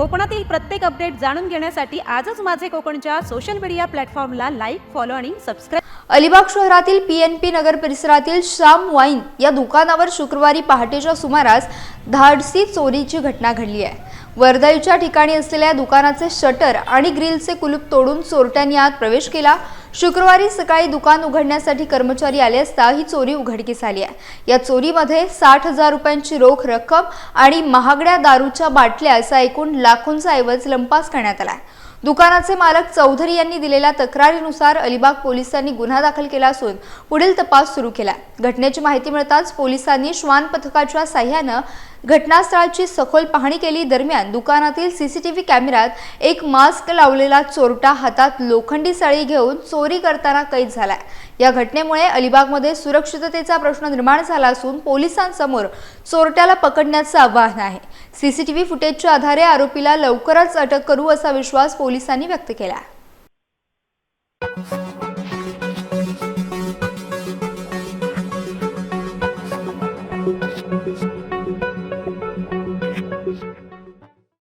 कोकणातील प्रत्येक अपडेट जाणून घेण्यासाठी आजच माझे कोकणच्या सोशल मीडिया प्लॅटफॉर्मला लाईक, फॉलो आणि सबस्क्राईब। अलिबाग शहरातील PNP नगर परिसरातील श्याम वाईन या दुकानावर शुक्रवारी पहाटेच्या सुमारास धाडसी चोरीची घटना घडली आहे। वर्दळीच्या ठिकाणी असलेल्या दुकानाचे शटर आणि ग्रिलचे कुलूप तोडून चोरट्यांनी आत प्रवेश केला। शुक्रवारी सकाळी दुकान उघडण्यासाठी कर्मचारी आले असता ही चोरी उघडकीस आली आहे। या चोरीमध्ये 60,000 रुपयांची रोख रक्कम आणि महागड्या दारूच्या बाटल्या असा एकूण लाखोंचा ऐवज लंपास करण्यात आला आहे। दुकानाचे मालक चौधरी यांनी दिलेल्या तक्रारीनुसार अलिबाग पोलिसांनी गुन्हा दाखल केला असून पुढील तपास सुरू केला। घटनेची माहिती मिळताच पोलिसांनी श्वान पथकाच्या साह्याने घटनास्थळाची सखोल पाहणी केली। दरम्यान दुकानातील CCTV कॅमेऱ्यात एक मास्क लावलेला चोरटा हातात लोखंडी सळी घेऊन चोरी करताना कैद झालाय। या घटनेमुळे अलिबागमध्ये सुरक्षिततेचा प्रश्न निर्माण झाला असून पोलिसांसमोर चोरट्याला पकडण्याचे आव्हान आहे। CCTV फुटेजच्या आधारे आरोपीला लवकरच अटक करू असा विश्वास पोलिसांनी व्यक्त केला आहे।